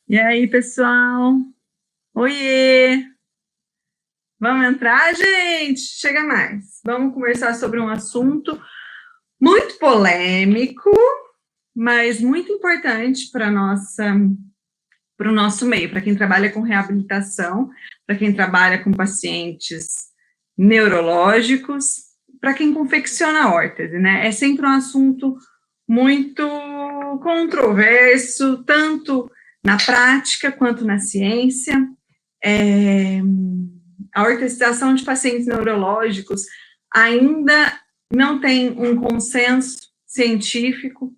E aí, pessoal? Oiê! Vamos entrar, gente? Chega mais. Vamos conversar sobre um assunto muito polêmico, mas muito importante para o nosso meio, para quem trabalha com reabilitação, para quem trabalha com pacientes neurológicos, para quem confecciona órtese, né? É sempre um assunto muito controverso, tanto na prática quanto na ciência. A ortesização de pacientes neurológicos ainda não tem um consenso científico,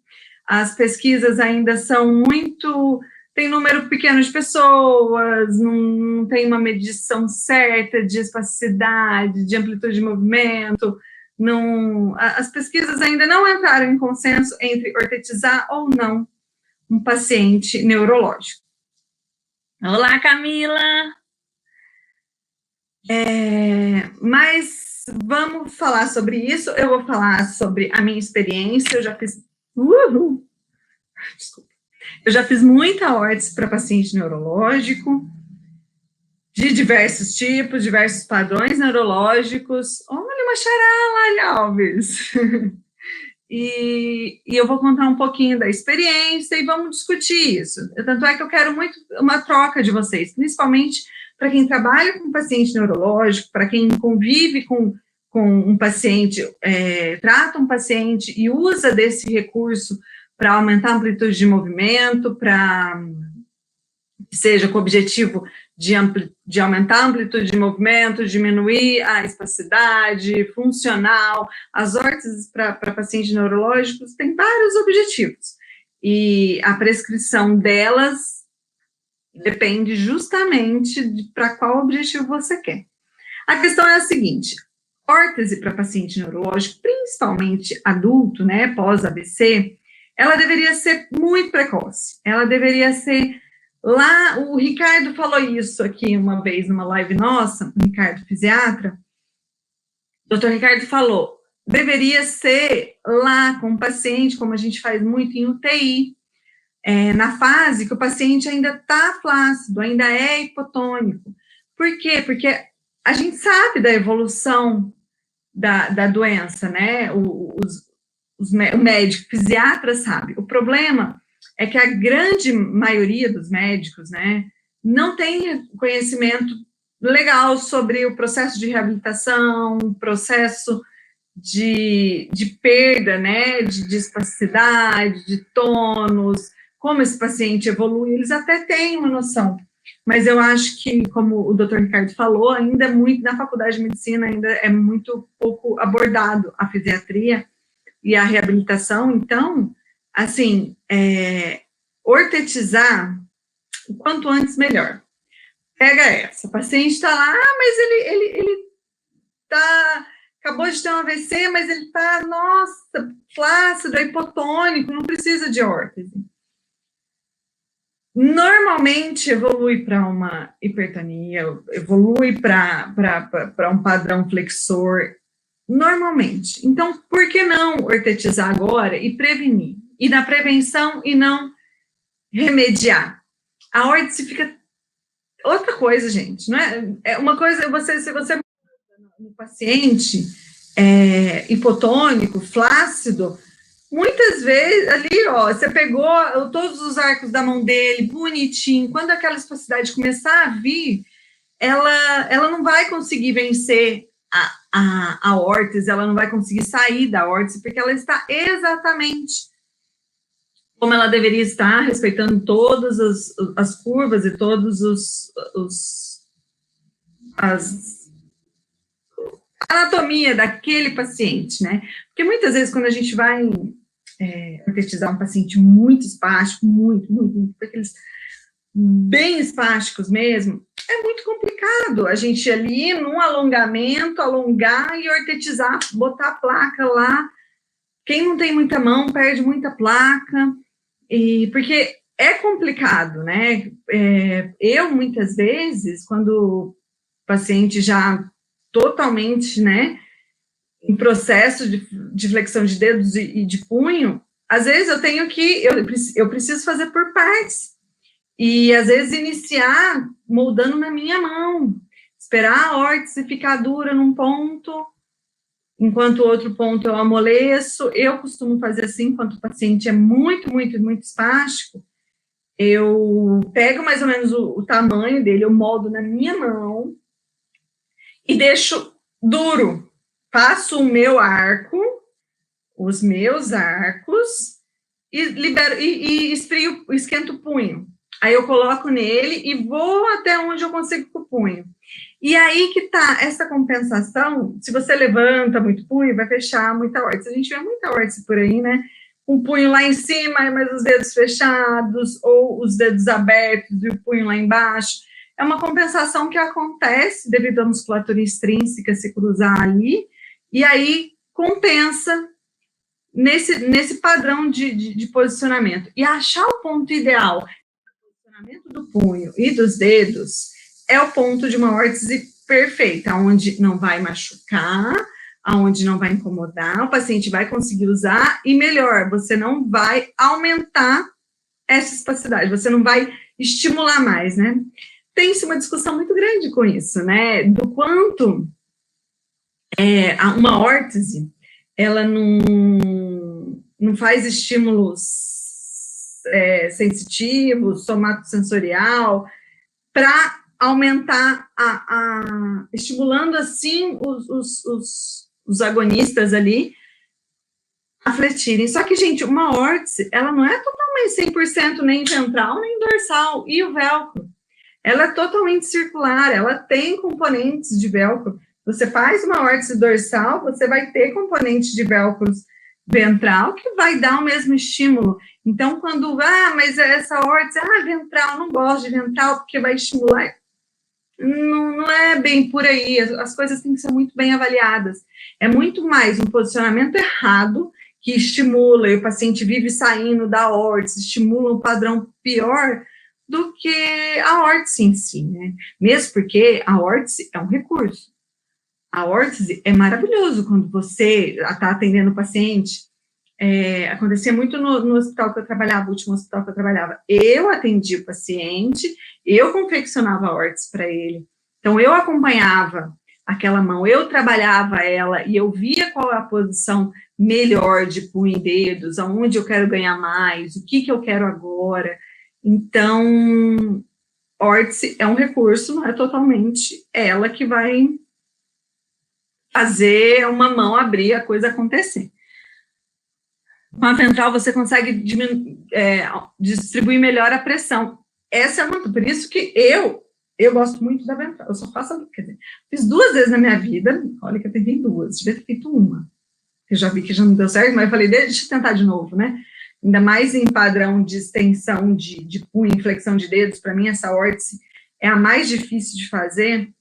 as pesquisas ainda são muito, tem número pequeno de pessoas, não tem uma medição certa de espasticidade, de amplitude de movimento, não, as pesquisas ainda não entraram em consenso entre ortetizar ou não um paciente neurológico. Olá, Camila! Mas vamos falar sobre isso. Eu vou falar sobre a minha experiência. Eu já fiz. Desculpa. Eu já fiz muita órtese para paciente neurológico, de diversos tipos, diversos padrões neurológicos. Olha, uma charala, Alves! E eu vou contar um pouquinho da experiência e vamos discutir isso. Tanto é que eu quero muito uma troca de vocês, principalmente para quem trabalha com paciente neurológico, para quem convive com um paciente, trata um paciente e usa desse recurso para aumentar a amplitude de movimento, para seja com o objetivo de aumentar a amplitude de movimento, diminuir a espasticidade funcional. As órteses para pacientes neurológicos têm vários objetivos, e a prescrição delas depende justamente de para qual objetivo você quer. A questão é a seguinte: órtese para paciente neurológico, principalmente adulto, né, pós-AVC, ela deveria ser muito precoce, ela deveria ser lá, o Ricardo falou isso aqui uma vez numa live nossa, o Ricardo, fisiatra, o doutor Ricardo falou, deveria ser lá com o paciente, como a gente faz muito em UTI, na fase que o paciente ainda está flácido, ainda é hipotônico. Por quê? Porque a gente sabe da evolução da doença, né? O médico, o fisiatra sabe. O problema é que a grande maioria dos médicos, né, não tem conhecimento legal sobre o processo de reabilitação, o processo de perda, né, de espasticidade, de tônus, como esse paciente evolui, eles até têm uma noção, mas eu acho que, como o doutor Ricardo falou, ainda é muito, na faculdade de medicina, ainda é muito pouco abordado a fisiatria e a reabilitação. Então, assim, ortetizar o quanto antes melhor. Pega essa, o paciente está lá, mas ele está, acabou de ter um AVC, mas ele está, nossa, flácido, é hipotônico, não precisa de órtese. Normalmente evolui para uma hipertonia, evolui para um padrão flexor, normalmente. Então, por que não ortetizar agora e prevenir? E na prevenção e não remediar. A órtese fica outra coisa, gente, não é? É uma coisa, se você no paciente hipotônico, flácido, muitas vezes ali, ó, você pegou todos os arcos da mão dele, bonitinho, quando aquela espasticidade começar a vir, ela não vai conseguir vencer a órtese, ela não vai conseguir sair da órtese, porque ela está exatamente como ela deveria estar, respeitando todas as curvas e todos a anatomia daquele paciente, né? Porque muitas vezes quando a gente vai ortetizar um paciente muito espástico, muito, aqueles bem espásticos mesmo, é muito complicado a gente ali, num alongamento, alongar e ortetizar, botar a placa lá. Quem não tem muita mão perde muita placa, porque é complicado, né? Eu, muitas vezes, quando o paciente já totalmente, né, em processo de flexão de dedos e de punho, às vezes eu tenho que, eu preciso fazer por partes. E, às vezes, iniciar moldando na minha mão, esperar a órtese ficar dura num ponto, enquanto o outro ponto eu amoleço. Eu costumo fazer assim, quando o paciente é muito, muito, muito espástico, eu pego mais ou menos o tamanho dele, eu moldo na minha mão e deixo duro. Faço o meu arco, os meus arcos, e libero, esfrio, esquento o punho. Aí eu coloco nele e vou até onde eu consigo com o punho. E aí que tá essa compensação. Se você levanta muito punho, vai fechar muita órtese. A gente vê muita órtese por aí, né? Um punho lá em cima, mas os dedos fechados, ou os dedos abertos e o punho lá embaixo. É uma compensação que acontece devido à musculatura extrínseca se cruzar ali, e aí compensa nesse padrão de posicionamento. E achar o ponto ideal, o posicionamento do punho e dos dedos, é o ponto de uma órtese perfeita, onde não vai machucar, aonde não vai incomodar, o paciente vai conseguir usar, e melhor, você não vai aumentar essa espacidade, você não vai estimular mais, né? Tem-se uma discussão muito grande com isso, né? Do quanto uma órtese, ela não faz estímulos sensitivos, somatosensorial, para aumentar, estimulando assim os agonistas ali a fletirem. Só que, gente, uma órtese, ela não é totalmente 100% nem ventral, nem dorsal. E o velcro? Ela é totalmente circular, ela tem componentes de velcro. Você faz uma órtese dorsal, você vai ter componentes de velcro ventral que vai dar o mesmo estímulo. Então, quando, mas essa órtese, ventral, não gosto de ventral porque vai estimular. Não é bem por aí, as coisas têm que ser muito bem avaliadas. É muito mais um posicionamento errado que estimula, e o paciente vive saindo da órtese, estimula um padrão pior do que a órtese em si, né? Mesmo porque a órtese é um recurso. A órtese é maravilhoso quando você está atendendo o paciente. Acontecia muito no hospital que eu trabalhava, o último hospital que eu trabalhava. Eu atendia o paciente, eu confeccionava a órtese para ele. Então, eu acompanhava aquela mão, eu trabalhava ela e eu via qual é a posição melhor de punho e dedos, aonde eu quero ganhar mais, o que eu quero agora. Então, órtese é um recurso, não é totalmente ela que vai fazer uma mão abrir, a coisa acontecer. Com a ventral, você consegue distribuir melhor a pressão. Essa é uma... Por isso que eu gosto muito da ventral. Eu só faço... Quer dizer, fiz 2 vezes na minha vida. Olha que eu tentei 2. Devia ter feito uma. Eu já vi que já não deu certo, mas eu falei, deixa eu tentar de novo, né? Ainda mais em padrão de extensão de punho, flexão de dedos. Para mim, essa órtese é a mais difícil de fazer.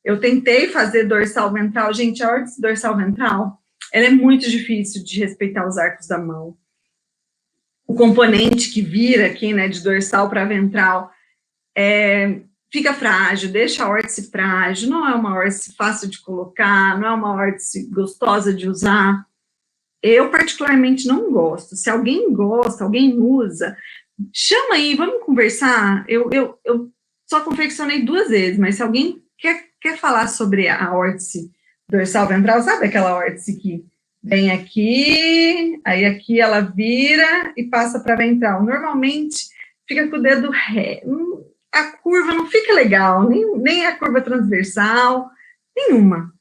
Eu tentei fazer dorsal ventral. Gente, a órtese dorsal ventral, ela é muito difícil de respeitar os arcos da mão. O componente que vira aqui, né, de dorsal para ventral, fica frágil, deixa a órtese frágil, não é uma órtese fácil de colocar, não é uma órtese gostosa de usar. Eu, particularmente, não gosto. Se alguém gosta, alguém usa, chama aí, vamos conversar. Eu só confeccionei 2 vezes, mas se alguém quer falar sobre a órtese dorsal ventral, sabe aquela órtese que vem aqui, aí aqui ela vira e passa para ventral. Normalmente fica com o dedo ré. A curva não fica legal, nem a curva transversal, nenhuma.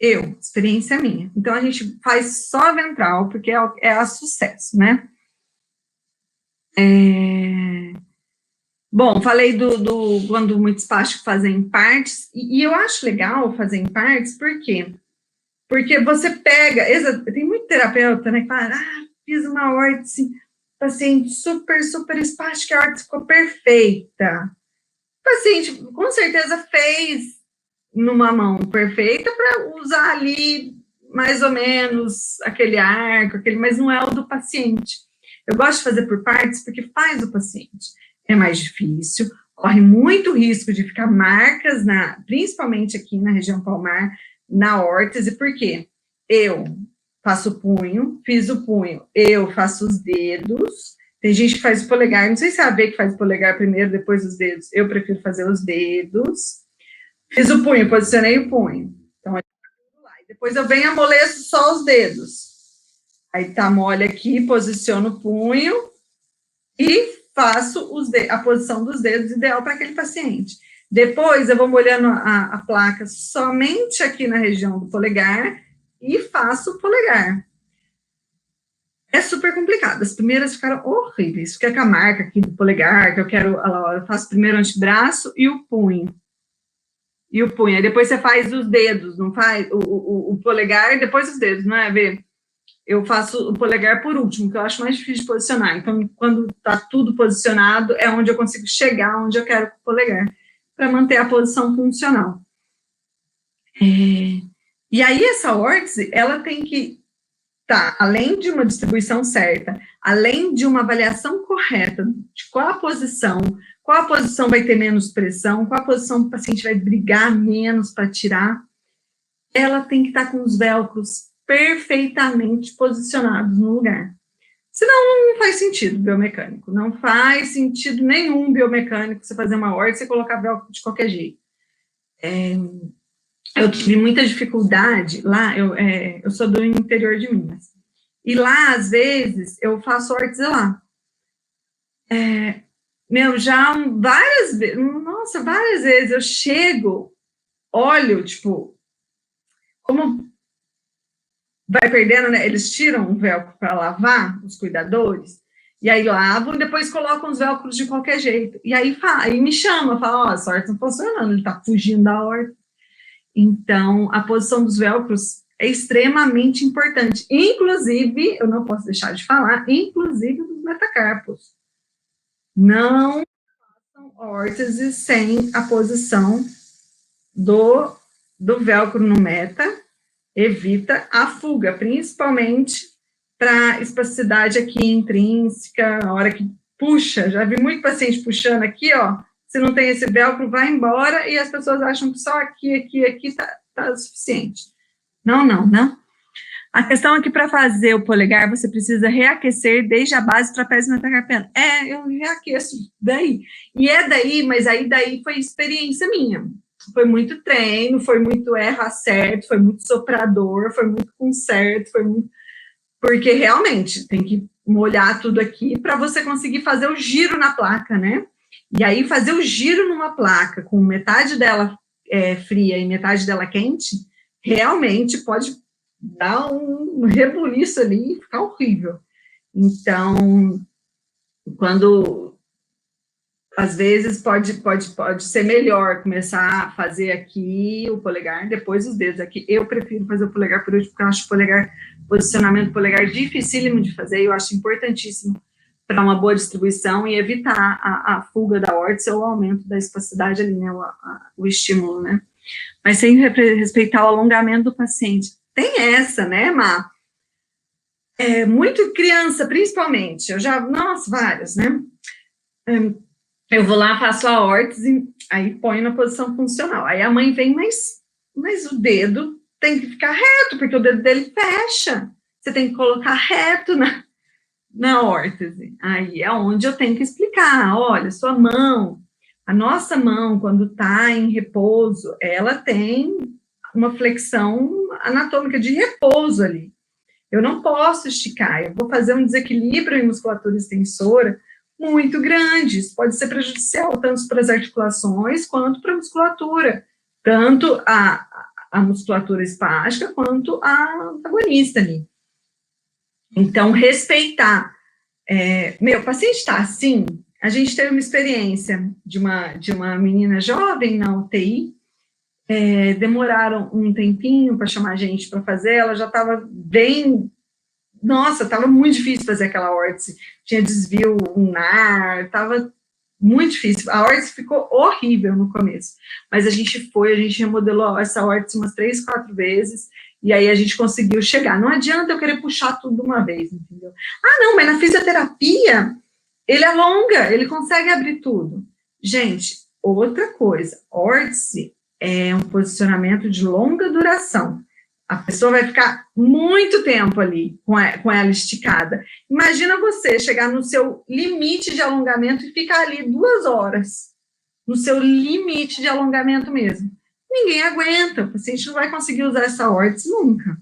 Experiência minha. Então, a gente faz só ventral, porque é a sucesso, né? Bom, falei do quando muito espástico fazer em partes, e eu acho legal fazer em partes, por quê? Porque você pega, tem muito terapeuta, né, que fala, fiz uma órtese, paciente super, super espástica, a órtese ficou perfeita. O paciente, com certeza, fez numa mão perfeita para usar ali, mais ou menos, aquele arco, mas não é o do paciente. Eu gosto de fazer por partes, porque faz o paciente. É mais difícil, corre muito risco de ficar marcas, principalmente aqui na região palmar, na órtese, porque eu faço o punho, fiz o punho, eu faço os dedos, Tem gente que faz o polegar, não sei se é a V que faz o polegar primeiro, depois os dedos. Eu prefiro fazer os dedos. Fiz o punho, posicionei o punho. Então, depois eu venho amoleço só os dedos. Aí tá mole aqui, posiciono o punho e faço a posição dos dedos ideal para aquele paciente. Depois eu vou molhando a placa somente aqui na região do polegar e faço o polegar. É super complicado. As primeiras ficaram horríveis. Fica com a marca aqui do polegar, que eu faço primeiro o antebraço e o punho. Aí depois você faz os dedos, não faz? O polegar e depois os dedos, não é, Vê? Eu faço o polegar por último, que eu acho mais difícil de posicionar. Então, quando está tudo posicionado, é onde eu consigo chegar onde eu quero com o polegar, para manter a posição funcional. E aí, essa órtese, ela tem que estar, além de uma distribuição certa, além de uma avaliação correta de qual a posição vai ter menos pressão, qual a posição o paciente vai brigar menos para tirar, ela tem que estar com os velcros perfeitamente posicionados no lugar. Senão não faz sentido biomecânico, não faz sentido nenhum biomecânico você fazer uma órtese e colocar velcro de qualquer jeito. Eu tive muita dificuldade lá, eu sou do interior de Minas, e lá, às vezes, eu faço órtese lá. Já várias vezes eu chego, olho, tipo, como vai perdendo, né? Eles tiram o velcro para lavar, os cuidadores, e aí lavam e depois colocam os velcros de qualquer jeito. E aí me chama, fala, essa órtese não está funcionando, ele está fugindo da órtese. Então, a posição dos velcros é extremamente importante. Inclusive, eu não posso deixar de falar, inclusive dos metacarpos. Não façam órteses sem a posição do velcro no meta, evita a fuga, principalmente para espasticidade aqui intrínseca, na hora que puxa, já vi muito paciente puxando aqui, ó, se não tem esse velcro, vai embora, e as pessoas acham que só aqui tá suficiente. Não. A questão é que para fazer o polegar, você precisa reaquecer desde a base do trapézio metacarpiano. Eu reaqueço daí. Mas daí foi experiência minha. Foi muito treino, foi muito acerto, foi muito soprador, foi muito conserto, porque realmente tem que molhar tudo aqui para você conseguir fazer o giro na placa, né? E aí fazer o giro numa placa com metade dela fria e metade dela quente, realmente pode dar um rebuliço ali e ficar horrível. Então, às vezes pode ser melhor começar a fazer aqui o polegar, depois os dedos aqui. Eu prefiro fazer o polegar por último, porque eu acho posicionamento polegar dificílimo de fazer, eu acho importantíssimo para uma boa distribuição e evitar a fuga da órtese ou o aumento da espasticidade ali, né, o estímulo, né? Mas sem respeitar o alongamento do paciente. Tem essa, né, Má? Muito criança, principalmente, várias, né? Eu vou lá, faço a órtese, aí ponho na posição funcional. Aí a mãe vem, mas o dedo tem que ficar reto, porque o dedo dele fecha. Você tem que colocar reto na órtese. Aí é onde eu tenho que explicar. Olha, a nossa mão, quando está em repouso, ela tem uma flexão anatômica de repouso ali. Eu não posso esticar, eu vou fazer um desequilíbrio em musculatura extensora muito grande. Isso pode ser prejudicial tanto para as articulações quanto para a musculatura, tanto a musculatura espástica quanto a antagonista ali. Então, respeitar. O paciente está assim. A gente teve uma experiência de uma menina jovem na UTI, demoraram um tempinho para chamar a gente para fazer, ela já estava bem. Nossa, estava muito difícil fazer aquela órtese, tinha desvio ulnar, estava muito difícil. A órtese ficou horrível no começo, mas a gente remodelou essa órtese umas 3, 4 vezes, e aí a gente conseguiu chegar. Não adianta eu querer puxar tudo de uma vez, entendeu? Não, mas na fisioterapia, ele alonga, ele consegue abrir tudo. Gente, outra coisa, órtese é um posicionamento de longa duração. A pessoa vai ficar muito tempo ali com ela esticada. Imagina você chegar no seu limite de alongamento e ficar ali 2 horas, no seu limite de alongamento mesmo. Ninguém aguenta, o paciente não vai conseguir usar essa órtese nunca.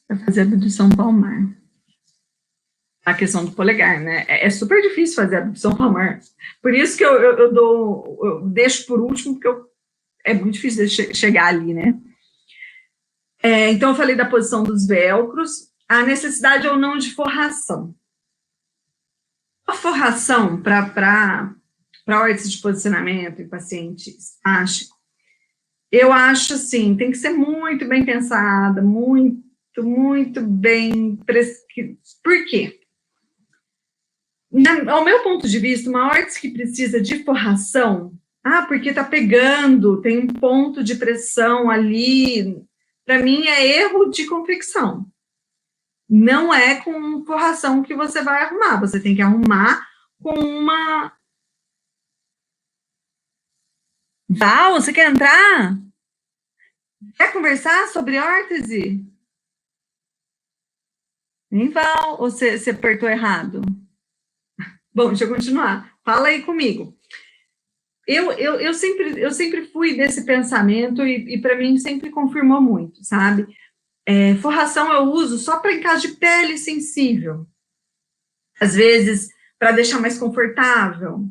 Vai fazer abdução palmar. A questão do polegar, né? É super difícil fazer abdução palmar. Por isso que eu deixo por último, porque é muito difícil chegar ali, né? Então, eu falei da posição dos velcros, a necessidade ou não de forração. A forração para órtese de posicionamento em paciente espástico, eu acho assim, tem que ser muito bem pensada, muito bem prescrita. Por quê? Ao meu ponto de vista, uma órtese que precisa de forração, porque tá pegando, tem um ponto de pressão ali, para mim é erro de confecção. Não é com forração que você vai arrumar, você tem que arrumar com uma... Val, você quer entrar? Quer conversar sobre órtese? Nem Val, ou você apertou errado? Bom, deixa eu continuar. Fala aí comigo. Eu sempre fui desse pensamento e para mim sempre confirmou muito, sabe? Forração eu uso só para em caso de pele sensível. Às vezes, para deixar mais confortável,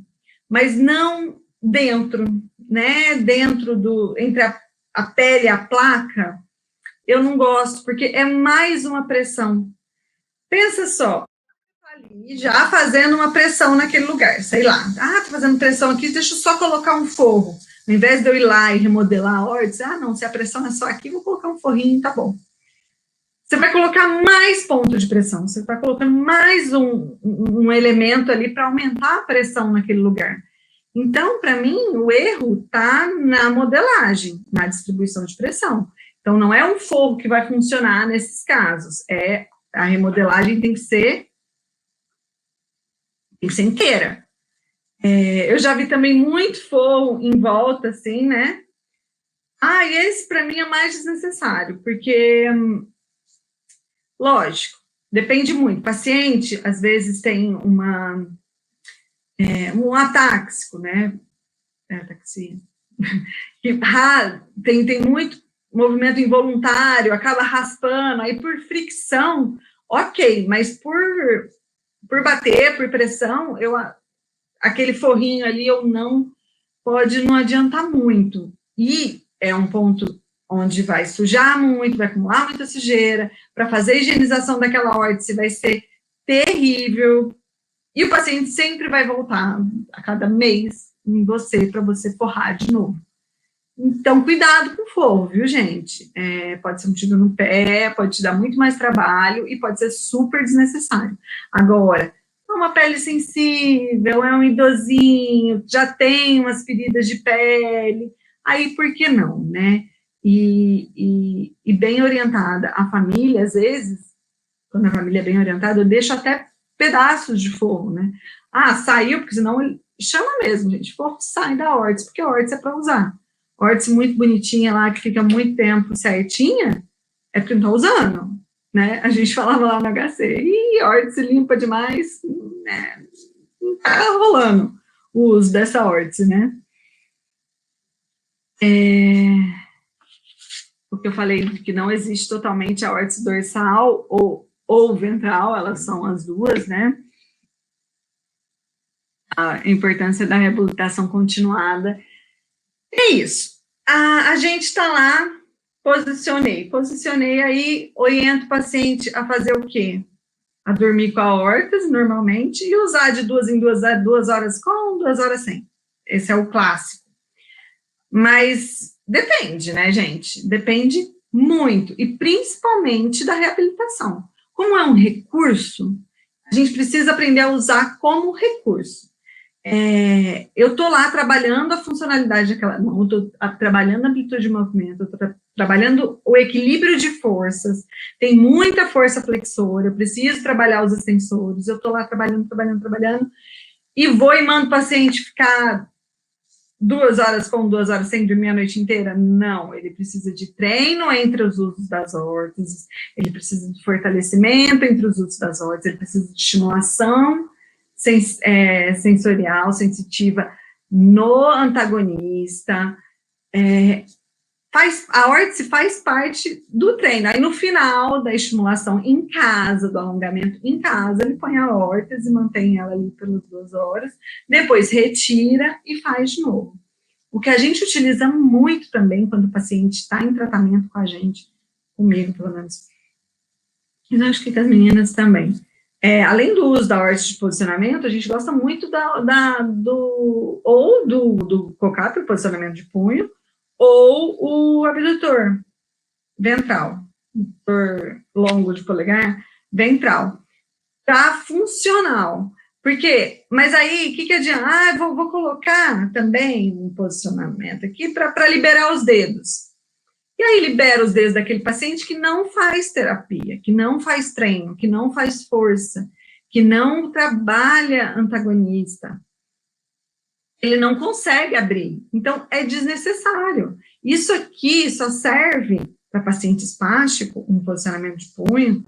mas não dentro, né? Dentro entre a pele e a placa, eu não gosto, porque é mais uma pressão. Pensa só, ali já fazendo uma pressão naquele lugar, sei lá, tô fazendo pressão aqui, deixa eu só colocar um forro, ao invés de eu ir lá e remodelar a órtese, não, se a pressão é só aqui, vou colocar um forrinho, tá bom. Você vai colocar mais ponto de pressão, você vai colocando mais um elemento ali para aumentar a pressão naquele lugar. Então, para mim, o erro está na modelagem, na distribuição de pressão. Então, não é um forro que vai funcionar nesses casos, a remodelagem tem que ser inteira. Eu já vi também muito forro em volta, assim, né? E esse para mim é mais desnecessário, porque, lógico, depende muito. O paciente, às vezes, tem um atáxico, né? Ataxia. Tem muito movimento involuntário, acaba raspando, aí por fricção, ok, mas por bater, por pressão, aquele forrinho ali pode não adiantar muito. E é um ponto onde vai sujar muito, vai acumular muita sujeira, para fazer a higienização daquela órtese vai ser terrível, e o paciente sempre vai voltar a cada mês em você, para você forrar de novo. Então, cuidado com o forro, viu, gente? Pode ser um tiro no pé, pode te dar muito mais trabalho e pode ser super desnecessário. Agora, é uma pele sensível, é um idosinho, já tem umas feridas de pele, aí por que não, né? E bem orientada, a família, às vezes, quando a família é bem orientada, eu deixo até pedaços de forro, né? Saiu, porque senão chama mesmo, gente, forro sai da órtese, porque a órtese é para usar. Órtese muito bonitinha lá, que fica muito tempo certinha, é porque não tá usando, né? A gente falava lá no HC, órtese limpa demais, né? Não tá rolando o uso dessa órtese, né? Porque eu falei que não existe totalmente a órtese dorsal ou ventral, elas são as duas, né? A importância da reabilitação continuada. É isso. A gente está lá, posicionei aí, oriento o paciente a fazer o quê? A dormir com a órtese, normalmente, e usar de 2 em 2 horas com, 2 horas sem. Esse é o clássico. Mas depende, né, gente? Depende muito, e principalmente da reabilitação. Como é um recurso, a gente precisa aprender a usar como recurso. Eu estou lá trabalhando a funcionalidade daquela mão, estou trabalhando a amplitude de movimento, estou trabalhando o equilíbrio de forças, tem muita força flexora, eu preciso trabalhar os extensores, eu estou lá trabalhando, e vou e mando o paciente ficar 2 horas com 2 horas sem dormir a noite inteira? Não, ele precisa de treino entre os usos das órteses, ele precisa de fortalecimento entre os usos das órteses, ele precisa de estimulação sensorial, sensitiva no antagonista, a órtese faz parte do treino. Aí, no final da estimulação em casa, do alongamento em casa, ele põe a órtese, mantém ela ali pelas 2 horas, depois retira e faz de novo. O que a gente utiliza muito também quando o paciente está em tratamento com a gente, comigo, pelo menos, eu acho que com as meninas também. Além do uso da órtese de posicionamento, a gente gosta muito do COCAP, o posicionamento de punho, ou o abdutor ventral, abdutor longo de polegar, ventral, tá funcional, porque, mas aí, o que adianta? Vou colocar também um posicionamento aqui para liberar os dedos, e aí libera os dedos daquele paciente que não faz terapia, que não faz treino, que não faz força, que não trabalha antagonista, ele não consegue abrir, então é desnecessário. Isso aqui só serve para paciente espástico, um posicionamento de punho,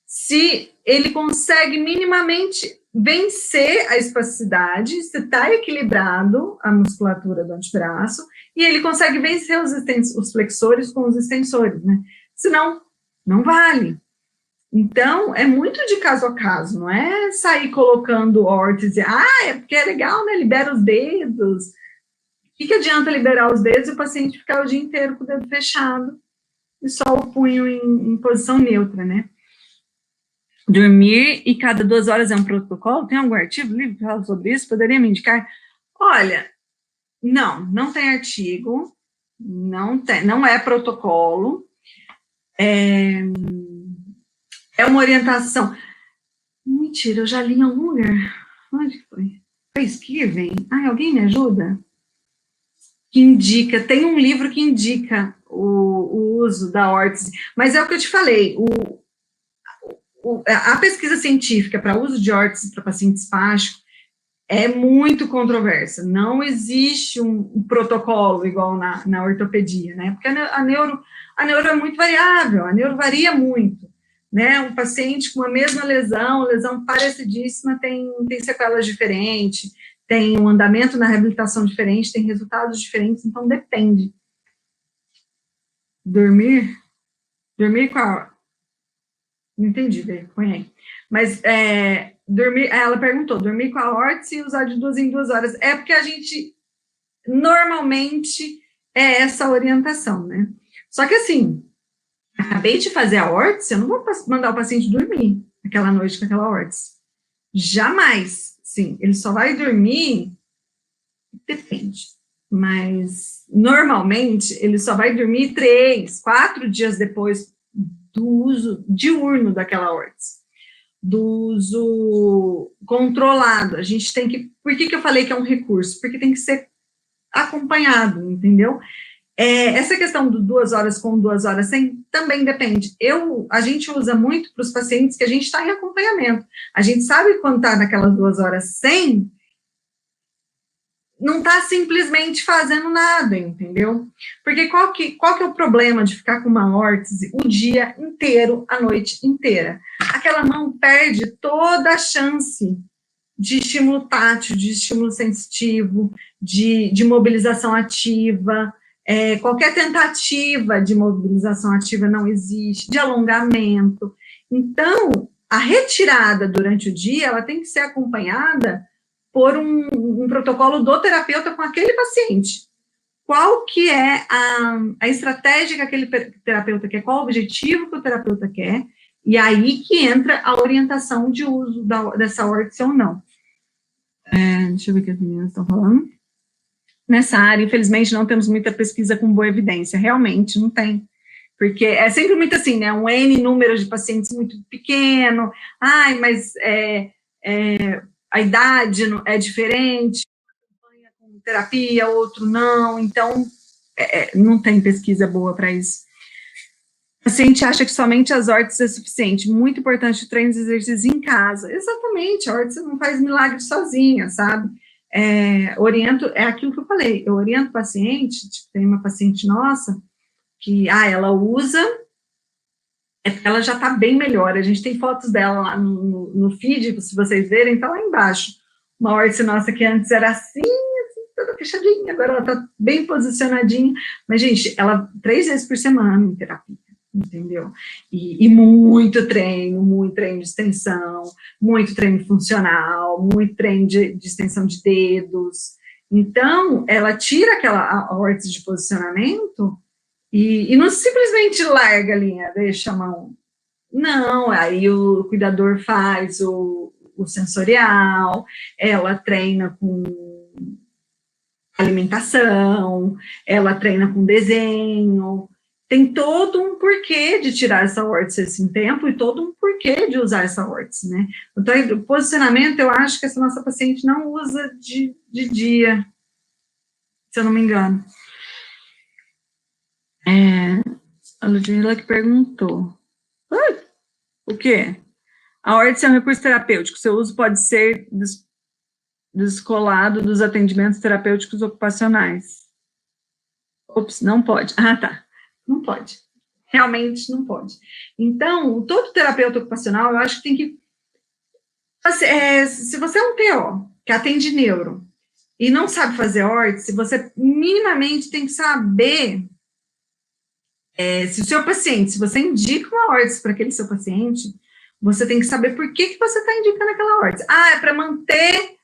se ele consegue minimamente vencer a espasticidade, se está equilibrado a musculatura do antebraço, e ele consegue vencer os flexores com os extensores, né? Senão, não vale. Então, é muito de caso a caso, não é sair colocando órtese, é porque é legal, né, libera os dedos. O que adianta liberar os dedos e o paciente ficar o dia inteiro com o dedo fechado e só o punho em posição neutra, né? Dormir e cada 2 horas é um protocolo? Tem algum artigo, livro que fala sobre isso? Poderia me indicar? Olha, não tem artigo, não é protocolo, é uma orientação. Mentira, eu já li em algum lugar. Onde foi? Foi Skirven? Alguém me ajuda? Que indica, tem um livro que indica o uso da órtese, mas é o que eu te falei, a pesquisa científica para uso de órtese para paciente espástico é muito controversa, não existe um protocolo igual na ortopedia, né, porque a neuro é muito variável, a neuro varia muito, né, um paciente com a mesma lesão parecidíssima tem sequelas diferentes, tem um andamento na reabilitação diferente, tem resultados diferentes, então depende. Dormir com a... Não entendi, põe aí. Mas, dormir, ela perguntou, dormir com a órtese e usar de 2 em 2 horas. É porque a gente, normalmente, é essa orientação, né? Só que assim, acabei de fazer a órtese, eu não vou mandar o paciente dormir aquela noite com aquela órtese. Jamais. Sim, ele só vai dormir, depende, mas normalmente ele só vai dormir 3, 4 dias depois do uso diurno daquela órtese, do uso controlado. A gente tem que, por que eu falei que é um recurso? Porque tem que ser acompanhado, entendeu? Essa questão do 2 horas com 2 horas sem, também depende. A gente usa muito para os pacientes que a gente está em acompanhamento. A gente sabe quando está naquelas 2 horas sem, não está simplesmente fazendo nada, entendeu? Porque qual que é o problema de ficar com uma órtese o dia inteiro, a noite inteira? Aquela mão perde toda a chance de estímulo tátil, de estímulo sensitivo, de mobilização ativa, qualquer tentativa de mobilização ativa não existe, de alongamento. Então, a retirada durante o dia, ela tem que ser acompanhada por um protocolo do terapeuta com aquele paciente. Qual que é a estratégia que aquele terapeuta quer, qual o objetivo que o terapeuta quer, e aí que entra a orientação de uso dessa órtese ou não. Deixa eu ver o que as meninas estão falando. Nessa área, infelizmente, não temos muita pesquisa com boa evidência, realmente não tem, porque é sempre muito assim, né, um N número de pacientes muito pequeno, mas a idade é diferente, acompanha com terapia, outro não, então não tem pesquisa boa para isso. O paciente acha que somente as órteses é suficiente, muito importante o treino de exercícios em casa. Exatamente, a órtese não faz milagre sozinha, sabe? oriento, é aquilo que eu falei, eu oriento o paciente, tipo, tem uma paciente nossa, que, ela usa, ela já está bem melhor, a gente tem fotos dela lá no feed, se vocês verem, tá lá embaixo, uma órtese nossa que antes era assim, toda fechadinha, agora ela está bem posicionadinha, mas, gente, ela 3 vezes por semana em terapia, entendeu? E muito treino de extensão, muito treino funcional, muito treino de extensão de dedos. Então, ela tira a órtese de posicionamento e não simplesmente larga a linha, deixa a mão. Não, aí o cuidador faz o sensorial, ela treina com alimentação, ela treina com desenho, tem todo um porquê de tirar essa órtese assim, tempo e todo um porquê de usar essa órtese, né? Então, o posicionamento, eu acho que essa nossa paciente não usa de dia, se eu não me engano. A Ludmila que perguntou. O quê? A órtese é um recurso terapêutico, seu uso pode ser descolado dos atendimentos terapêuticos ocupacionais. Ops, não pode. Tá. Não pode. Realmente não pode. Então, todo terapeuta ocupacional, eu acho que tem que... se você é um TO, que atende neuro, e não sabe fazer órtese, você minimamente tem que saber se o seu paciente, se você indica uma órtese para aquele seu paciente, você tem que saber por que você está indicando aquela órtese. É para manter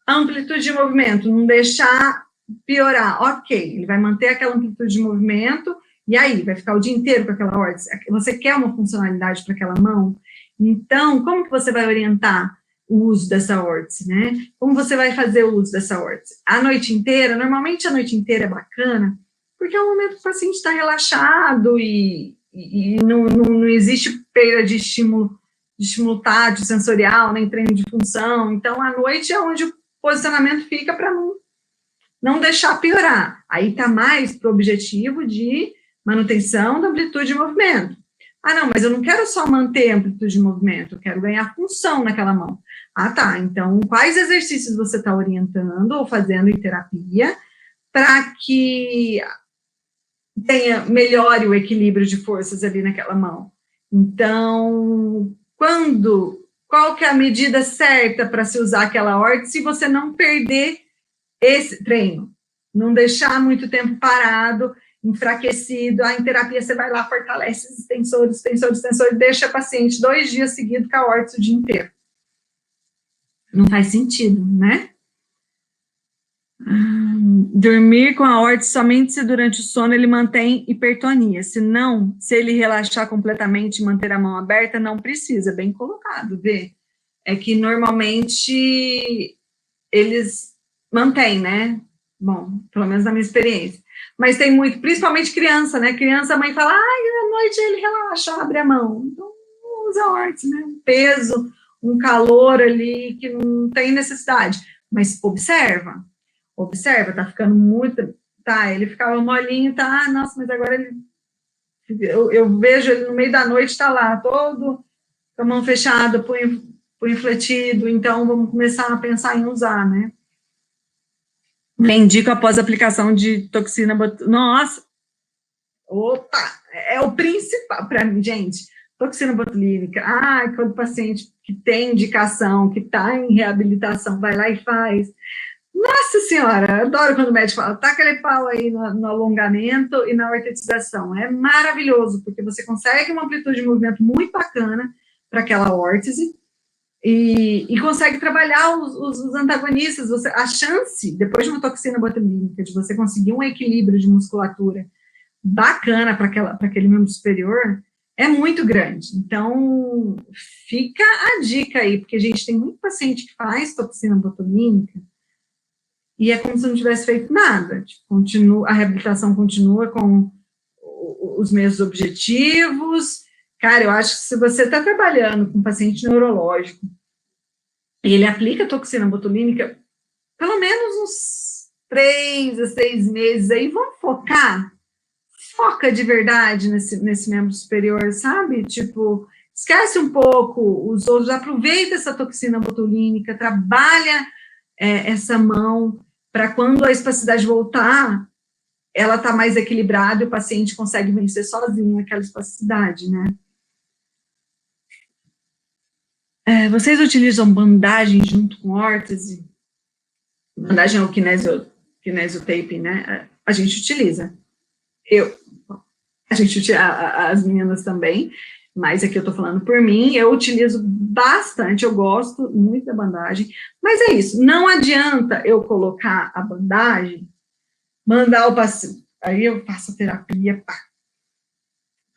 a amplitude de movimento, não deixar piorar. Ok, ele vai manter aquela amplitude de movimento, e aí, vai ficar o dia inteiro com aquela órtese? Você quer uma funcionalidade para aquela mão? Então, como que você vai orientar o uso dessa órtese, né? Como você vai fazer o uso dessa órtese? A noite inteira, normalmente a noite inteira é bacana, porque é um momento que o paciente está relaxado e não existe perda de estímulo tátil, sensorial, nem treino de função. Então, a noite é onde o posicionamento fica para não deixar piorar. Aí está mais para o objetivo de manutenção da amplitude de movimento. Não, mas eu não quero só manter a amplitude de movimento, eu quero ganhar função naquela mão. Tá, então quais exercícios você está orientando ou fazendo em terapia para que melhore o equilíbrio de forças ali naquela mão? Então, qual que é a medida certa para se usar aquela órtese se você não perder esse treino? Não deixar muito tempo parado, enfraquecido, em terapia você vai lá, fortalece os extensores, deixa a paciente 2 dias seguidos com a órtese o dia inteiro. Não faz sentido, né? Dormir com a órtese somente se durante o sono ele mantém hipertonia, se não, se ele relaxar completamente e manter a mão aberta, não precisa, bem colocado, vê? É que normalmente eles mantêm, né? Bom, pelo menos na minha experiência. Mas tem muito, principalmente criança, né? Criança, a mãe fala, à noite ele relaxa, abre a mão. Então, usa a órtese, né? Um peso, um calor ali que não tem necessidade. Mas observa, tá ficando muito... Tá, ele ficava molinho, tá, nossa, mas agora ele... Eu vejo ele no meio da noite, tá lá, todo com a mão fechada, punho infletido, então vamos começar a pensar em usar, né? Indico após a aplicação de toxina botulínica. Nossa! Opa! É o principal para mim, gente. Toxina botulínica. Quando o paciente que tem indicação, que está em reabilitação, vai lá e faz. Nossa Senhora! Adoro quando o médico fala, tá aquele pau aí no alongamento e na ortetização. É maravilhoso, porque você consegue uma amplitude de movimento muito bacana para aquela órtese, e consegue trabalhar os antagonistas. A chance, depois de uma toxina botulínica, de você conseguir um equilíbrio de musculatura bacana para aquele membro superior, é muito grande. Então, fica a dica aí, porque a gente tem muito paciente que faz toxina botulínica e é como se não tivesse feito nada. Tipo, a reabilitação continua com os mesmos objetivos. Cara, eu acho que se você está trabalhando com um paciente neurológico e ele aplica toxina botulínica, pelo menos uns 3 a 6 meses aí, vamos foca de verdade nesse membro superior, sabe? Tipo, esquece um pouco os outros, aproveita essa toxina botulínica, trabalha essa mão, para quando a espasticidade voltar, ela está mais equilibrada e o paciente consegue vencer sozinho aquela espasticidade, né? Vocês utilizam bandagem junto com órtese? Bandagem ou kinesiotape, né? A gente utiliza. As meninas também, mas aqui eu tô falando por mim, eu utilizo bastante, eu gosto muito da bandagem, mas é isso, não adianta eu colocar a bandagem, mandar o paciente, aí eu faço a terapia, pá,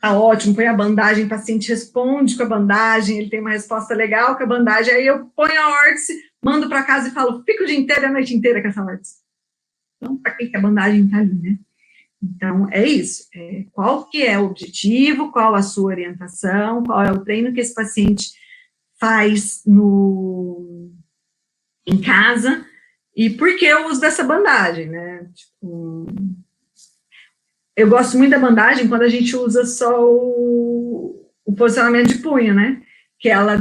tá ótimo, põe a bandagem, o paciente responde com a bandagem, ele tem uma resposta legal com a bandagem, aí eu ponho a órtese, mando para casa e falo, fico o dia inteiro, a noite inteira com essa órtese. Então, para que a bandagem tá ali, né? Então, é isso. Qual que é o objetivo, qual a sua orientação, qual é o treino que esse paciente faz em casa e por que o uso dessa bandagem, né? Tipo, eu gosto muito da bandagem quando a gente usa só o posicionamento de punho, né? Que ela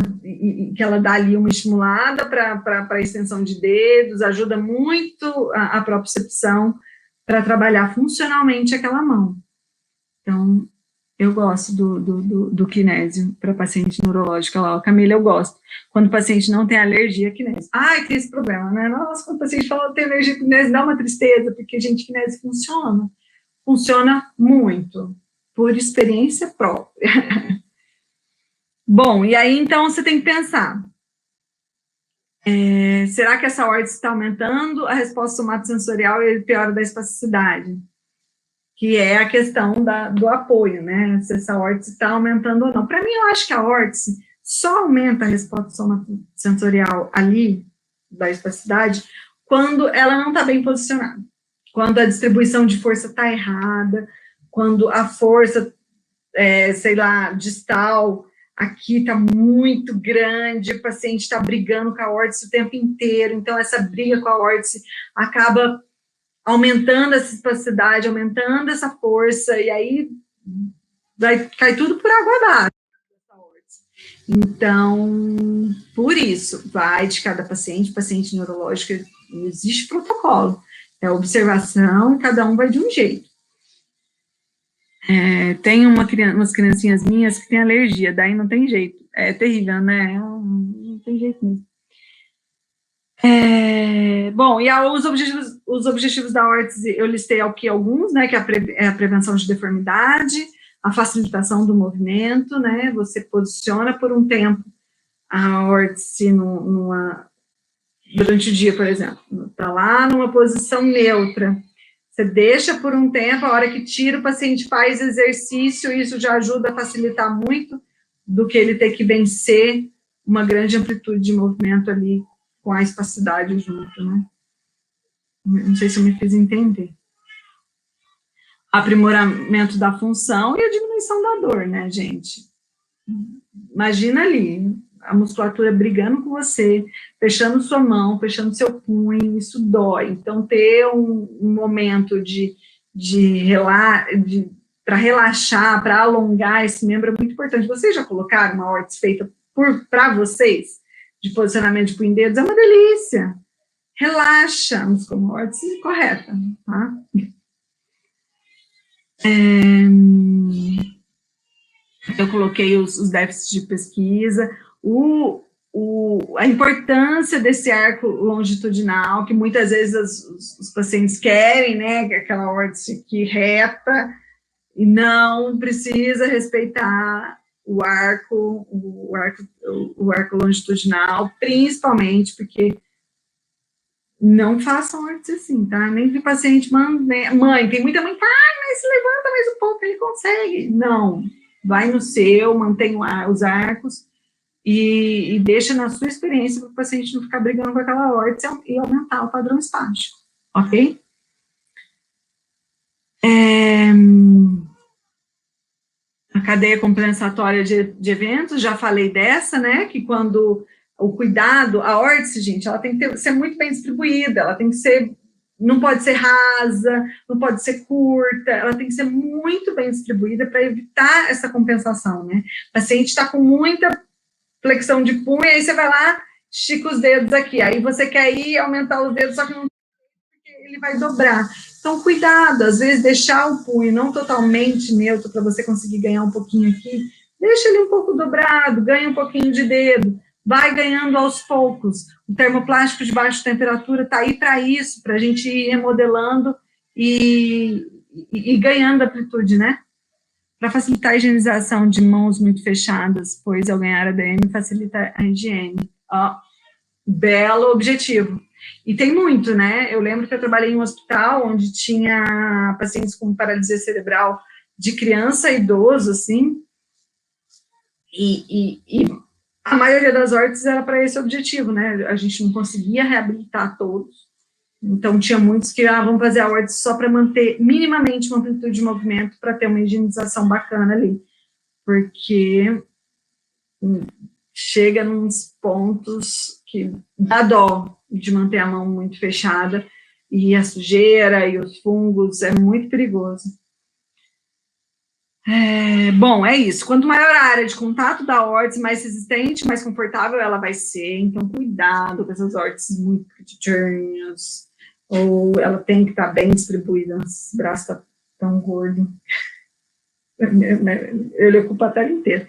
dá ali uma estimulada para a extensão de dedos, ajuda muito a propriocepção para trabalhar funcionalmente aquela mão. Então, eu gosto do kinésio para paciente neurológico lá. Camila, eu gosto. Quando o paciente não tem alergia a kinésio. Ai, tem esse problema, né? Nossa, quando o paciente fala que tem alergia a kinésio, dá uma tristeza, porque, gente, kinésio funciona. Funciona muito, por experiência própria. Bom, e aí, então, você tem que pensar, será que essa órtese está aumentando a resposta somatosensorial e piora da espasticidade? Que é a questão do apoio, né? Se essa órtese está aumentando ou não. Para mim, eu acho que a órtese só aumenta a resposta somatosensorial ali, da espasticidade, quando ela não está bem posicionada. Quando a distribuição de força está errada, quando a força, sei lá, distal, aqui está muito grande, o paciente está brigando com a órtese o tempo inteiro, então essa briga com a órtese acaba aumentando essa espasticidade, aumentando essa força, e aí cai tudo por água abaixo. Então, por isso, vai de cada paciente neurológico, não existe protocolo, é observação, cada um vai de um jeito. Tem umas criancinhas minhas que têm alergia, daí não tem jeito, é terrível, né? Não tem jeito mesmo. Bom, e os objetivos da órtese, eu listei aqui alguns, né, que é a prevenção de deformidade, a facilitação do movimento, né, você posiciona por um tempo a órtese durante o dia, por exemplo, está lá numa posição neutra, você deixa por um tempo, a hora que tira, o paciente faz exercício, isso já ajuda a facilitar muito do que ele ter que vencer uma grande amplitude de movimento ali, com a espasticidade junto, né? Não sei se eu me fiz entender. Aprimoramento da função e a diminuição da dor, né, gente? Imagina ali, a musculatura brigando com você, fechando sua mão, fechando seu punho, isso dói. Então, ter um momento para relaxar, para alongar esse membro é muito importante. Vocês já colocaram uma órtese feita para vocês? De posicionamento de punho dedos, é uma delícia. Relaxa, muscular órtese correta, tá? Eu coloquei os déficits de pesquisa, a importância desse arco longitudinal, que muitas vezes os pacientes querem, né, aquela órtese aqui reta, e não precisa respeitar o arco longitudinal, principalmente porque não façam órtese assim, tá? Nem que o paciente mãe, tem muita mãe que mas se levanta mais um pouco, ele consegue. Não, vai no seu, mantém os arcos e deixa na sua experiência para o paciente não ficar brigando com aquela órtese e aumentar o padrão espástico, ok? A cadeia compensatória de eventos, já falei dessa, né, que quando o cuidado, a órtese, gente, ela tem que ser muito bem distribuída, ela tem que ser, não pode ser rasa, não pode ser curta, ela tem que ser muito bem distribuída para evitar essa compensação, né? O paciente está com muita flexão de punho, aí você vai lá, estica os dedos aqui. Aí você quer ir aumentar os dedos, só que não, ele vai dobrar. Então, cuidado, às vezes deixar o punho não totalmente neutro para você conseguir ganhar um pouquinho aqui, deixa ele um pouco dobrado, ganha um pouquinho de dedo, vai ganhando aos poucos. O termoplástico de baixa temperatura está aí para isso, para a gente ir remodelando e ganhando amplitude, né? Para facilitar a higienização de mãos muito fechadas, pois ao ganhar ADM facilita a higiene. Ó, belo objetivo. E tem muito, né? Eu lembro que eu trabalhei em um hospital onde tinha pacientes com paralisia cerebral de criança e idoso, assim, e a maioria das órteses era para esse objetivo, né? A gente não conseguia reabilitar todos. Então, tinha muitos que vão fazer a órtese só para manter minimamente uma amplitude de movimento, para ter uma higienização bacana ali. Porque chega nos pontos que dá dó de manter a mão muito fechada, e a sujeira e os fungos é muito perigoso. Bom, é isso. Quanto maior a área de contato da órtese, mais resistente, mais confortável ela vai ser. Então, cuidado com essas órteses muito pequenininhas, ou ela tem que estar bem distribuída. Os braços estão tão gordos. Ele ocupa a tela inteira.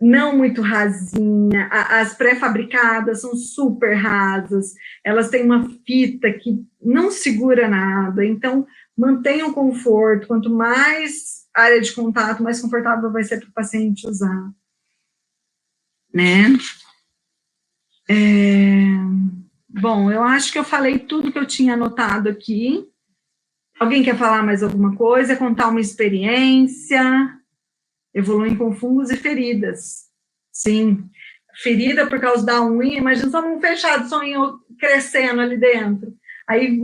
Não muito rasinha, as pré-fabricadas são super rasas, elas têm uma fita que não segura nada, então mantenha o conforto, quanto mais área de contato, mais confortável vai ser para o paciente usar, né? Bom, eu acho que eu falei tudo que eu tinha anotado aqui. Alguém quer falar mais alguma coisa, contar uma experiência? Evoluem com fungos e feridas. Sim, ferida por causa da unha, imagina só um fechado, só unha crescendo ali dentro. Aí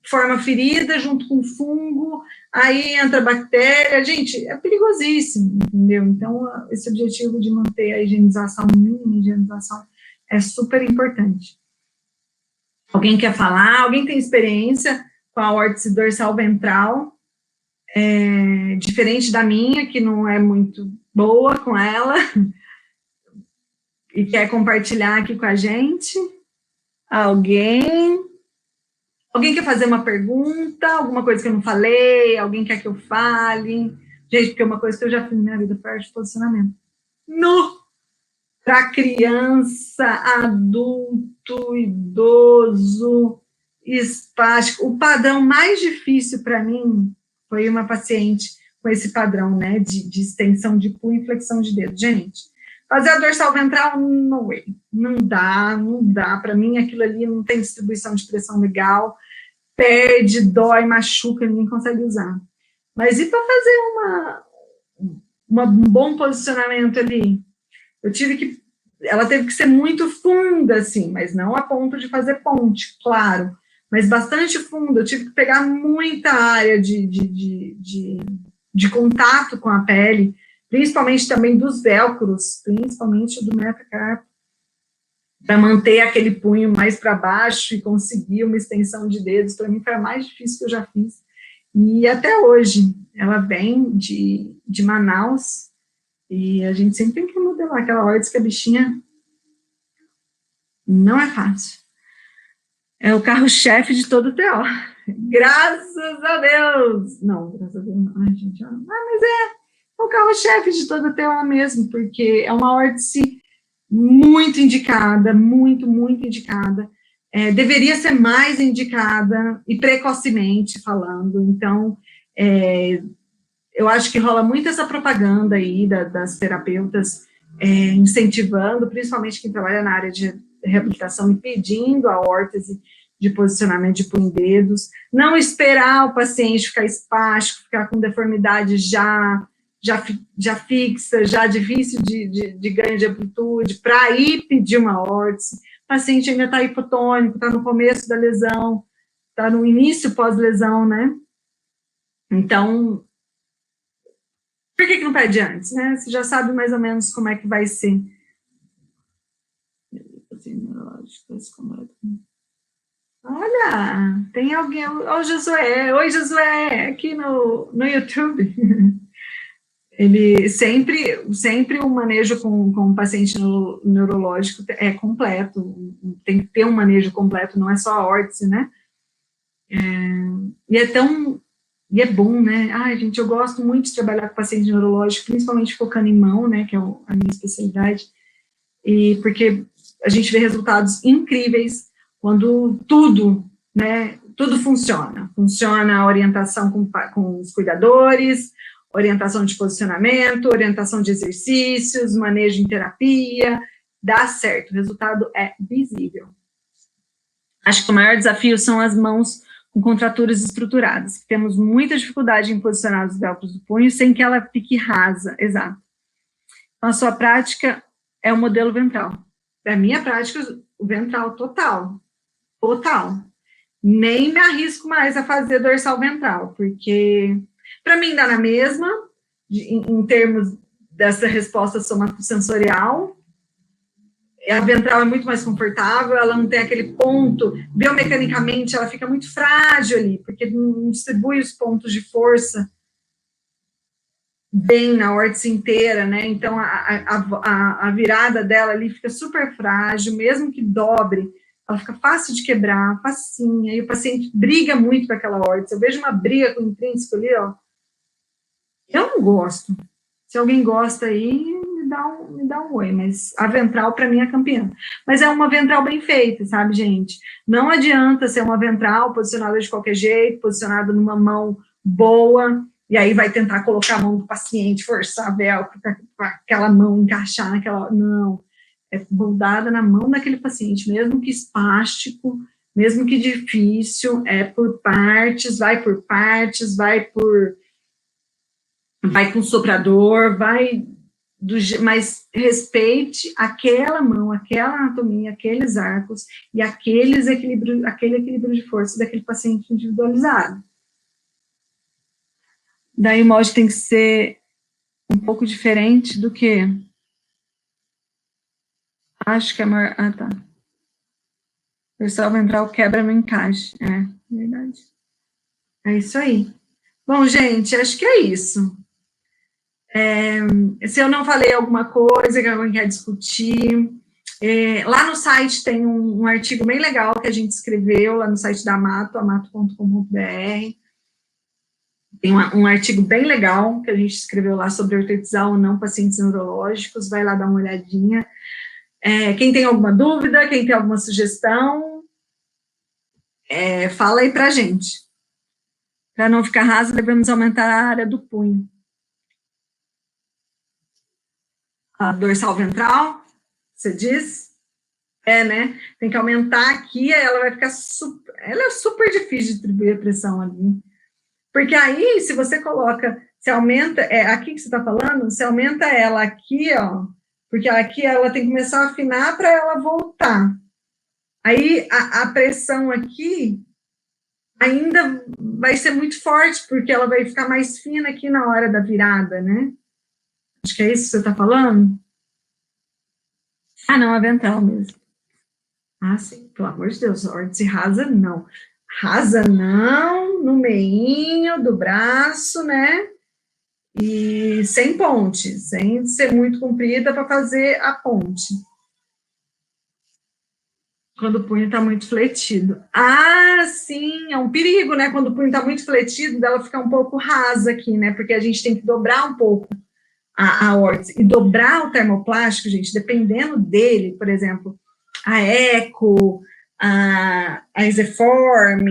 forma ferida junto com fungo, aí entra bactéria. Gente, é perigosíssimo, entendeu? Então, esse objetivo de manter a higienização, mínima higienização, é super importante. Alguém quer falar? Alguém tem experiência com a órtese dorsal ventral? Diferente da minha, que não é muito boa com ela, e quer compartilhar aqui com a gente? Alguém? Alguém quer fazer uma pergunta? Alguma coisa que eu não falei? Alguém quer que eu fale? Gente, porque uma coisa que eu já fiz na minha vida foi arte de posicionamento. Para criança, adulto, idoso, espástico. O padrão mais difícil para mim foi uma paciente com esse padrão, né, de extensão de punho e flexão de dedo. Gente, fazer a dorsal ventral, no way. Não dá. Para mim, aquilo ali não tem distribuição de pressão legal, perde, dói, machuca, ninguém consegue usar. Mas e para fazer um bom posicionamento ali? Ela teve que ser muito funda, assim, mas não a ponto de fazer ponte, claro, mas bastante funda. Eu tive que pegar muita área de contato com a pele, principalmente também dos velcros, principalmente do metacarpo, para manter aquele punho mais para baixo e conseguir uma extensão de dedos. Para mim foi a mais difícil que eu já fiz. E até hoje, ela vem de Manaus, e a gente sempre tem que modelar aquela órtese que a bichinha não é fácil. É o carro-chefe de todo o TO. Graças a Deus! Não, graças a Deus não. Ai, gente, mas é o carro-chefe de todo o TO mesmo, porque é uma órtese muito indicada, muito indicada. Deveria ser mais indicada e precocemente falando. Então, eu acho que rola muito essa propaganda aí das terapeutas incentivando, principalmente quem trabalha na área de reabilitação, e pedindo a órtese de posicionamento de punho e dedos, não esperar o paciente ficar espástico, ficar com deformidade já fixa, já difícil de ganho de amplitude, para ir pedir uma órtese. O paciente ainda está hipotônico, está no começo da lesão, está no início pós-lesão, né? Então, por que não pede antes, né? Você já sabe mais ou menos como é que vai ser. Olha, tem alguém. Oi, Josué, aqui no YouTube. ele sempre o manejo com o paciente neurológico é completo, tem que ter um manejo completo, não é só a órtese, né? E é bom, né? Ai, gente, eu gosto muito de trabalhar com paciente neurológico, principalmente focando em mão, né, que é a minha especialidade, e porque a gente vê resultados incríveis quando tudo, né, tudo funciona. Funciona a orientação com os cuidadores, orientação de posicionamento, orientação de exercícios, manejo em terapia, dá certo, o resultado é visível. Acho que o maior desafio são as mãos com contraturas estruturadas, que temos muita dificuldade em posicionar os velcros do punho sem que ela fique rasa, exato. Então, a sua prática é o modelo ventral. Para minha prática, o ventral total. Nem me arrisco mais a fazer dorsal ventral, porque para mim dá na mesma, em termos dessa resposta somatosensorial. A ventral é muito mais confortável, ela não tem aquele ponto, biomecanicamente ela fica muito frágil ali, porque não distribui os pontos de força bem na órtese inteira, né? Então a virada dela ali fica super frágil, mesmo que dobre, ela fica fácil de quebrar, facinha, e o paciente briga muito com aquela órtese. Eu vejo uma briga com o intrínseco ali, ó. Eu não gosto. Se alguém gosta aí, me dá um oi, mas a ventral para mim é campeã. Mas é uma ventral bem feita, sabe, gente? Não adianta ser uma ventral posicionada de qualquer jeito, posicionada numa mão boa, e aí vai tentar colocar a mão do paciente, forçar a velcro para aquela mão encaixar naquela... Não, é moldada na mão daquele paciente, mesmo que espástico, mesmo que difícil, é por partes, vai com soprador, mas respeite aquela mão, aquela anatomia, aqueles arcos e aquele equilíbrio de força daquele paciente individualizado. Daí o molde tem que ser um pouco diferente do que... Acho que é maior... Ah, tá. Dorsal ventral quebra no encaixe. É, verdade. É isso aí. Bom, gente, acho que é isso. Se eu não falei alguma coisa que alguém quer discutir, lá no site tem um artigo bem legal que a gente escreveu, lá no site da amato.com.br, tem um artigo bem legal que a gente escreveu lá sobre ortetizar ou não pacientes neurológicos, vai lá dar uma olhadinha. Quem tem alguma dúvida, quem tem alguma sugestão, fala aí pra gente. Para não ficar raso, devemos aumentar a área do punho. A dorsal ventral, você diz? Né? Tem que aumentar aqui, aí ela vai ficar super... Ela é super difícil de distribuir a pressão ali. Porque aí, se você coloca... Se aumenta... aqui que você está falando, se aumenta ela aqui, ó, porque aqui ela tem que começar a afinar para ela voltar. Aí, a pressão aqui ainda vai ser muito forte, porque ela vai ficar mais fina aqui na hora da virada, né? Acho que é isso que você está falando? Ah, não, a ventral mesmo. Ah, sim, pelo amor de Deus, órtese rasa não. Rasa não, no meinho do braço, né? E sem ponte, sem ser muito comprida para fazer a ponte. Quando o punho está muito fletido. Ah, sim, é um perigo, né? Quando o punho está muito fletido, dela ficar um pouco rasa aqui, né? Porque a gente tem que dobrar um pouco a órtese. E dobrar o termoplástico, gente, dependendo dele, por exemplo, a Eco, a Easyform,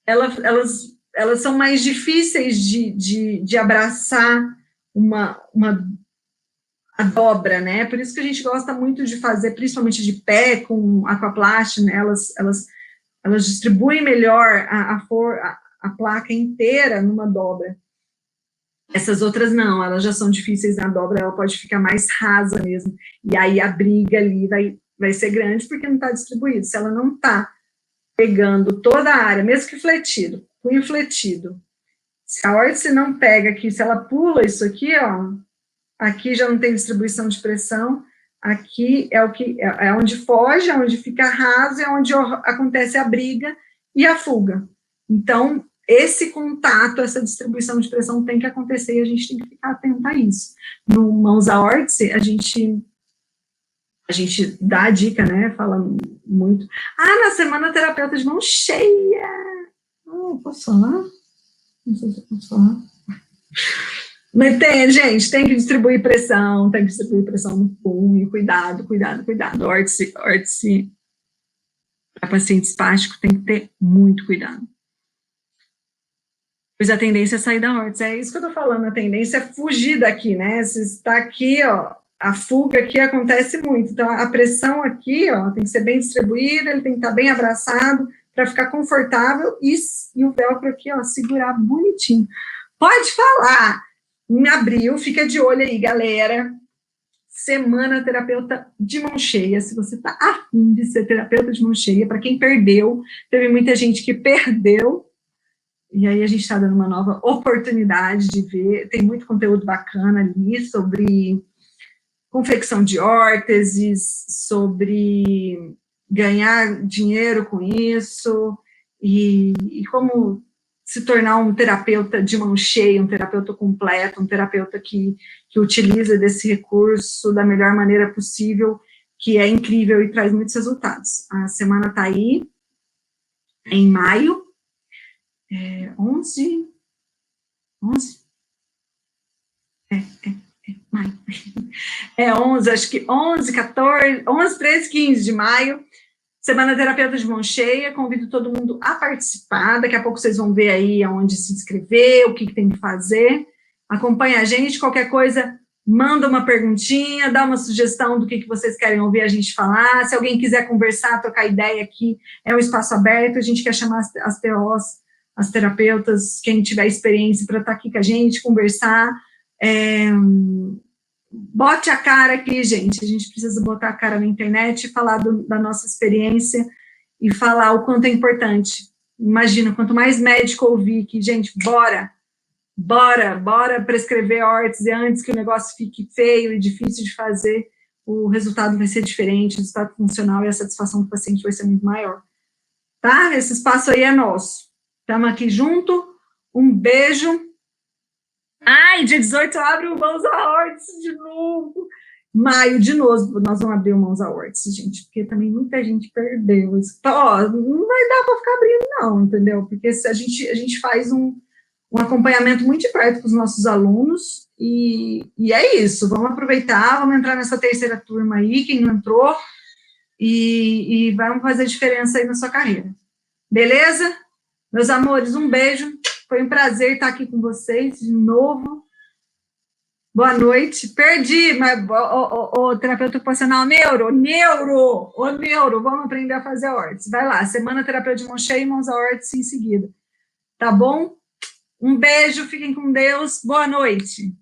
elas são mais difíceis de abraçar a dobra, né? Por isso que a gente gosta muito de fazer, principalmente de pé, com aquaplast, né? Elas distribuem melhor a placa inteira numa dobra. Essas outras não, elas já são difíceis na dobra, ela pode ficar mais rasa mesmo, e aí a briga ali vai ser grande porque não está distribuído. Se ela não está pegando toda a área, mesmo que fletido, punho fletido, se a órtese não pega aqui, se ela pula isso aqui, ó, aqui já não tem distribuição de pressão, aqui é onde foge, é onde fica raso, é onde acontece a briga e a fuga. Então, esse contato, essa distribuição de pressão tem que acontecer e a gente tem que ficar atento a isso. No Mãos à Órtice, a gente dá a dica, né, fala muito. Na semana terapeuta de mão cheia. Posso falar? Não sei se eu posso falar. Mas gente, tem que distribuir pressão no punho, cuidado. Órtice para paciente espástico tem que ter muito cuidado. Pois a tendência é sair da órtice, é isso que eu tô falando, a tendência é fugir daqui, né? Se está aqui, ó, a fuga aqui acontece muito, então a pressão aqui, ó, tem que ser bem distribuída, ele tem que estar bem abraçado para ficar confortável e o velcro aqui, ó, segurar bonitinho. Pode falar! Em abril, fica de olho aí, galera. Semana terapeuta de mão cheia. Se você está afim de ser terapeuta de mão cheia, para quem perdeu, teve muita gente que perdeu, e aí a gente está dando uma nova oportunidade de ver. Tem muito conteúdo bacana ali sobre confecção de órteses, sobre ganhar dinheiro com isso, e como se tornar um terapeuta de mão cheia, um terapeuta completo, um terapeuta que utiliza desse recurso da melhor maneira possível, que é incrível e traz muitos resultados. A semana está aí, em maio, 11? Maio. 11, acho que 11, 14, 11, 13, 15 de maio, Semana Terapeuta de Mão Cheia, convido todo mundo a participar, daqui a pouco vocês vão ver aí aonde se inscrever, o que tem que fazer, acompanha a gente, qualquer coisa, manda uma perguntinha, dá uma sugestão do que vocês querem ouvir a gente falar, se alguém quiser conversar, trocar ideia aqui, é um espaço aberto, a gente quer chamar as TOs, as terapeutas, quem tiver experiência para estar aqui com a gente, conversar, bote a cara aqui, gente, a gente precisa botar a cara na internet, falar da nossa experiência e falar o quanto é importante. Imagina, quanto mais médico ouvir que, gente, bora prescrever órtese antes que o negócio fique feio e difícil de fazer, o resultado vai ser diferente, o resultado funcional e a satisfação do paciente vai ser muito maior. Tá? Esse espaço aí é nosso. Estamos aqui junto, um beijo. Dia 18 abre o Mãos à Órtice de novo. Maio, de novo, nós vamos abrir o Mãos à Órtice, gente, porque também muita gente perdeu. Isso, não vai dar para ficar abrindo, não, entendeu? Porque a gente faz um acompanhamento muito de perto com os nossos alunos, e é isso, vamos aproveitar, vamos entrar nessa terceira turma aí, quem não entrou, e vamos fazer diferença aí na sua carreira. Beleza? Meus amores, um beijo. Foi um prazer estar aqui com vocês de novo. Boa noite. Perdi, mas o terapeuta ocupacional neuro, vamos aprender a fazer órtese. Vai lá, semana terapeuta de mão cheia e mãos à órtese em seguida. Tá bom? Um beijo, fiquem com Deus. Boa noite.